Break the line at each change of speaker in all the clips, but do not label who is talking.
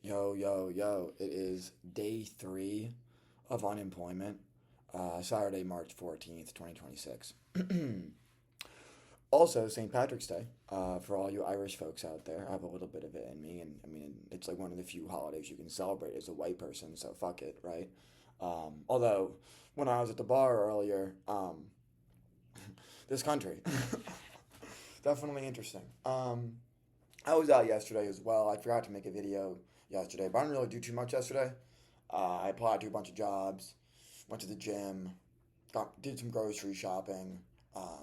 Yo, yo, yo. It is day 3 of unemployment, Saturday, March 14th, 2026. Also, St. Patrick's Day, for all you Irish folks out there. I have a little bit of it in me, and I mean, it's like one of the few holidays you can celebrate as a white person, so fuck it, right? Although, when I was at the bar earlier, this country, definitely interesting. I was out yesterday as well. I forgot to make a video yesterday, but I didn't really do too much yesterday. I applied to a bunch of jobs, went to the gym, did some grocery shopping.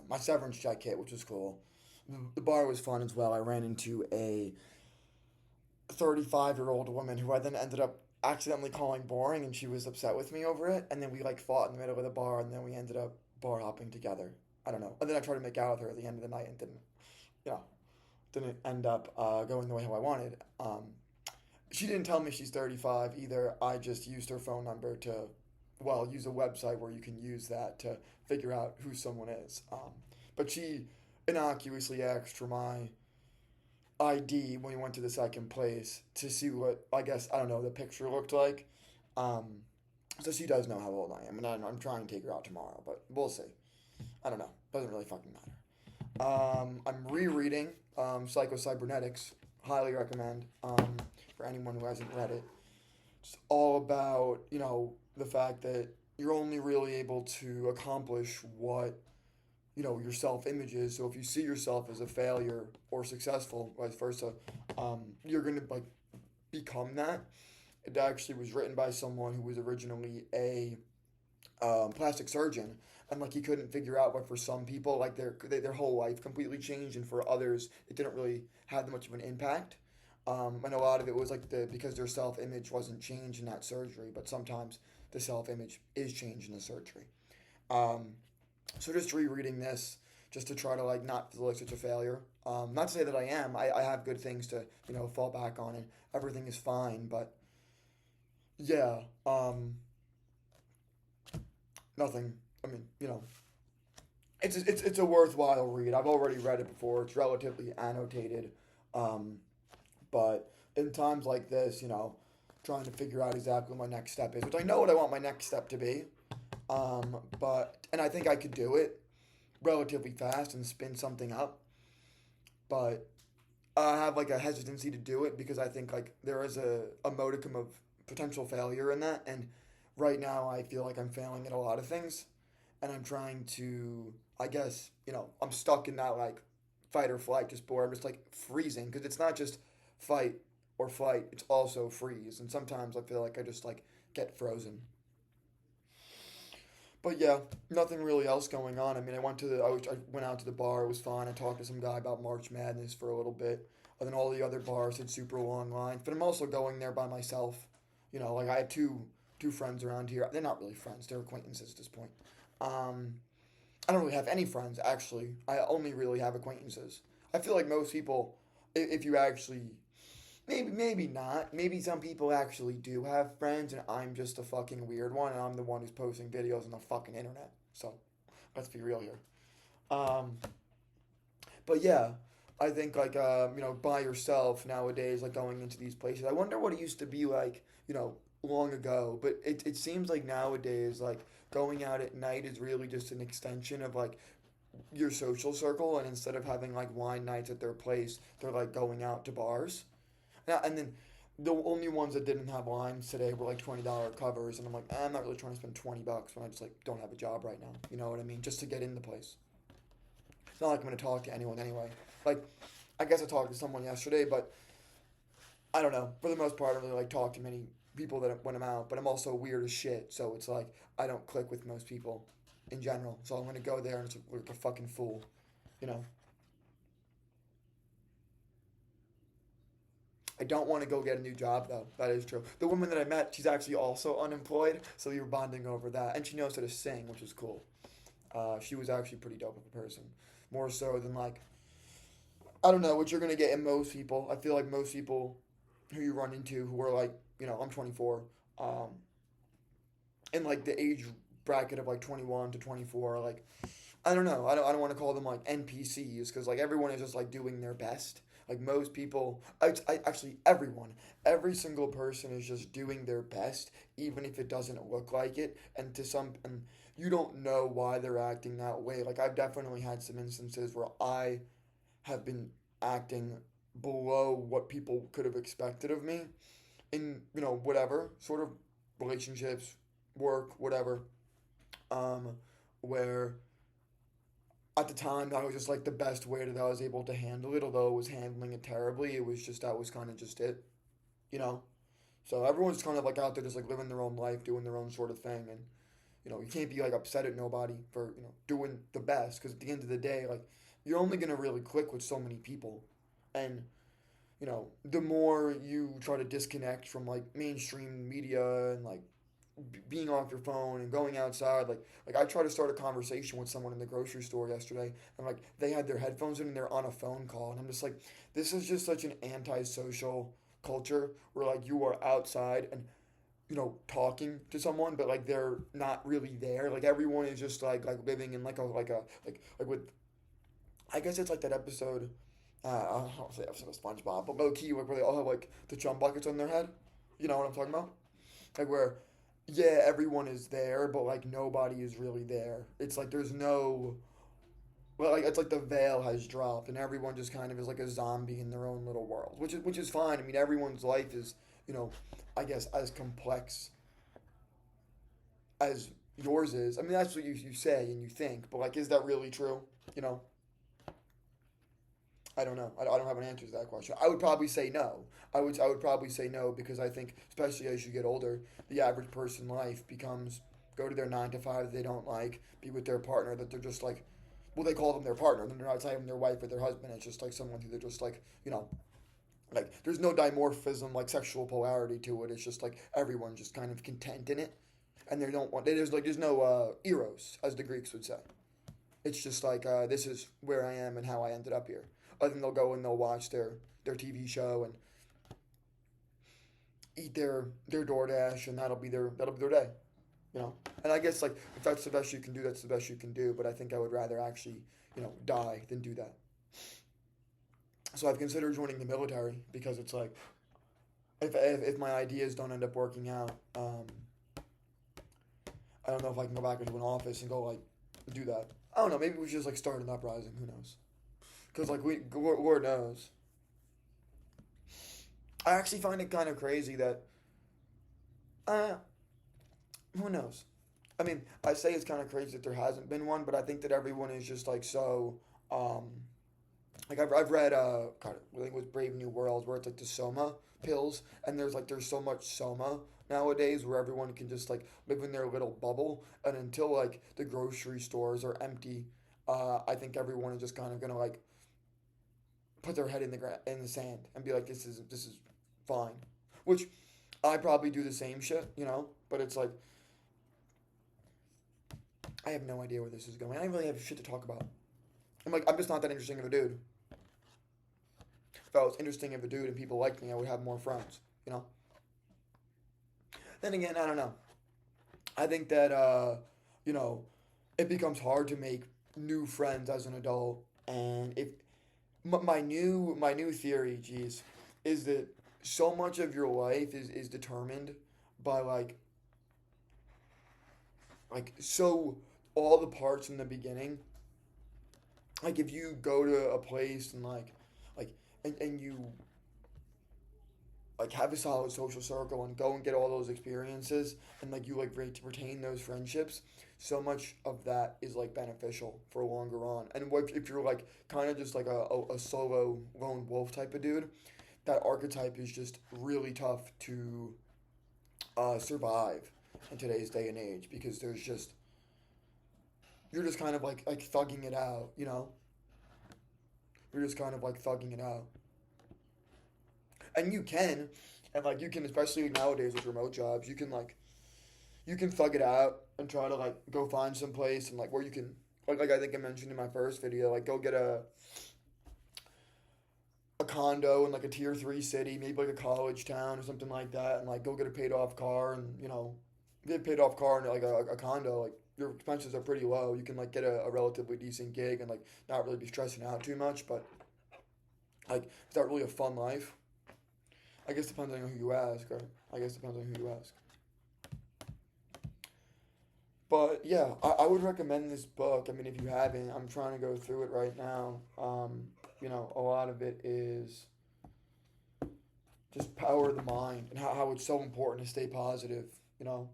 My severance check hit, which was cool. The bar was fun as well. I ran into a 35-year-old woman who I then ended up accidentally calling boring, and she was upset with me over it. And then we like fought in the middle of the bar, and then we ended up bar hopping together. I don't know. And then I tried to make out with her at the end of the night and you know, didn't end up going the way how I wanted. She didn't tell me she's 35 either. I just used her phone number to, well, use a website where you can use that to figure out who someone is. But she innocuously asked for my ID when we went to the second place to see what, I guess, I don't know, the picture looked like. Um, so she does know how old I am, and I'm trying to take her out tomorrow, but we'll see. I don't know. Doesn't really fucking matter. I'm rereading Psycho Cybernetics. Highly recommend for anyone who hasn't read it. It's all about, the fact that you're only really able to accomplish what, your self image is. So if you see yourself as a failure or successful, vice versa, you're going to, like, become that. It actually was written by someone who was originally a plastic surgeon, and like he couldn't figure out why for some people like their whole life completely changed, and for others it didn't really have that much of an impact. And a lot of it was like because their self image wasn't changed in that surgery, but sometimes the self image is changed in the surgery. Um, so just rereading this just to try to like not feel like such a failure. Not to say that I am. I have good things to fall back on, and everything is fine. But yeah, nothing. I mean, it's a worthwhile read. I've already read it before. It's relatively annotated, um, but in times like this, trying to figure out exactly what my next step is, which I know what I want my next step to be. And I think I could do it relatively fast and spin something up, but I have like a hesitancy to do it because I think like there is a modicum of potential failure in that, and right now I feel like I'm failing at a lot of things, and I'm trying to, I guess, I'm stuck in that like fight or flight, just where I'm just like freezing because it's not just fight or flight, it's also freeze, and sometimes I feel like I just like get frozen. But yeah, nothing really else going on. I mean, I went out to the bar. It was fun. I talked to some guy about March Madness for a little bit. And then all the other bars had super long lines. But I'm also going there by myself. Like I have two friends around here. They're not really friends. They're acquaintances at this point. Um, I don't really have any friends actually. I only really have acquaintances. I feel like most people, if you actually, maybe not. Maybe some people actually do have friends, and I'm just a fucking weird one, and I'm the one who's posting videos on the fucking internet. So let's be real here. Um, but yeah, I think like by yourself nowadays, like going into these places. I wonder what it used to be like, long ago. But it seems like nowadays, like going out at night is really just an extension of like your social circle, and instead of having like wine nights at their place, they're like going out to bars. Now, and then the only ones that didn't have lines today were like $20 covers, and I'm like, I'm not really trying to spend $20 when I just like don't have a job right now. You know what I mean? Just to get in the place. It's not like I'm gonna talk to anyone anyway. Like, I guess I talked to someone yesterday, but I don't know. For the most part, I don't really like talk to many people that when I'm out. But I'm also weird as shit, so it's like I don't click with most people in general. So I'm gonna go there and just look like a fucking fool, you know. I don't want to go get a new job though. That is true. The woman that I met, she's actually also unemployed, so we were bonding over that, and she knows how to sing, which is cool. She was actually pretty dope of a person, more so than like I don't know what you're gonna get in most people. I feel like most people who you run into who are like I'm 24, um, in like the age bracket of like 21 to 24, like I don't know. I don't want to call them like NPCs because like everyone is just like doing their best. Like most people, I actually everyone, every single person is just doing their best, even if it doesn't look like it. And you don't know why they're acting that way. Like I've definitely had some instances where I have been acting below what people could have expected of me in, whatever sort of relationships, work, whatever. Um, where at the time that was just like the best way that I was able to handle it, although I was handling it terribly. It was just that was kind of just it, you know. So everyone's kind of like out there just like living their own life, doing their own sort of thing, and you can't be like upset at nobody for doing the best because at the end of the day, like you're only gonna really click with so many people, and the more you try to disconnect from like mainstream media and like being off your phone and going outside, like I tried to start a conversation with someone in the grocery store yesterday, and like they had their headphones in and they're on a phone call, and I'm just like, this is just such an antisocial culture where like you are outside and talking to someone, but like they're not really there. Like everyone is just like living in like with, I guess it's like that episode. I don't say episode of SpongeBob, but low key, like where they all have like the chum buckets on their head. You know what I'm talking about? Like where, yeah, everyone is there, but like nobody is really there. It's like there's no, well, like it's like the veil has dropped, and everyone just kind of is like a zombie in their own little world, which is fine. I mean, everyone's life is, you know, I guess as complex as yours is. I mean, that's what you say and you think, but like, is that really true? You know, I don't know. I don't have an answer to that question. I would probably say no. I would probably say no because I think, especially as you get older, the average person life becomes go to their 9 to 5 that they don't like, be with their partner that they're just like, well, they call them their partner, and they're not even their wife or their husband. It's just like someone who they're just like, like there's no dimorphism, like sexual polarity to it. It's just like everyone's just kind of content in it, and they don't want. There's no eros, as the Greeks would say. It's just like this is where I am and how I ended up here. Other than they'll go and they'll watch their TV show and eat their DoorDash, and that'll be their day. And I guess like if that's the best you can do, that's the best you can do. But I think I would rather actually die than do that. So I've considered joining the military because it's like if my ideas don't end up working out, I don't know if I can go back into an office and go like do that. I don't know. Maybe we should just like start an uprising. Who knows? Because like Lord knows. I actually find it kind of crazy that uh, who knows? I mean, I say it's kind of crazy that there hasn't been one, but I think that everyone is just like so. Um, like I've read God, I think it was Brave New World where it's like the Soma pills, and there's so much Soma nowadays where everyone can just like live in their little bubble, and until like the grocery stores are empty, I think everyone is just kind of gonna like put their head in the sand and be like, this is fine, which I probably do the same shit, but it's like I have no idea where this is going. I don't really have shit to talk about. I'm just not that interesting of a dude. If I was interesting of a dude and people liked me, I would have more friends, you know? Then again, I don't know. I think that, you know, it becomes hard to make new friends as an adult. And if my new theory, geez, is that so much of your life is determined by so all the parts in the beginning, like if you go to a place and like and you like have a solid social circle and go and get all those experiences and like you like retain those friendships, so much of that is like beneficial for longer on. And what if you're like kind of just like a solo lone wolf type of dude, that archetype is just really tough to survive in today's day and age because there's just you're just kind of like thugging it out, you're just kind of like thugging it out. And you can, and like you can, especially nowadays with remote jobs, you can thug it out and try to like go find some place and like where you can like I think I mentioned in my first video, like go get a condo in like a tier 3 city, maybe like a college town or something like that, and like go get a paid off car and get a paid off car and like a condo, like your expenses are pretty low. You can like get a relatively decent gig and like not really be stressing out too much, but Like, is that really a fun life? I guess depending on who you ask, or I guess depends on who you ask. But yeah, I would recommend this book. I mean, if you haven't, I'm trying to go through it right now. A lot of it is just power of the mind and how it's so important to stay positive. You know,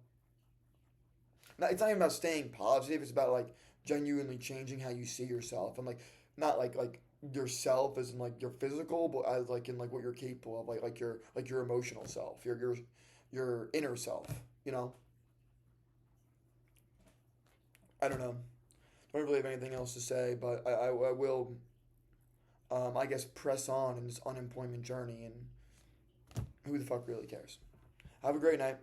it's not even about staying positive. It's about like genuinely changing how you see yourself and like not like yourself as in like your physical, but as like in like what you're capable of, like your emotional self, your inner self. You know, I don't know. I don't really have anything else to say, but I will, I guess, press on in this unemployment journey, and who the fuck really cares? Have a great night.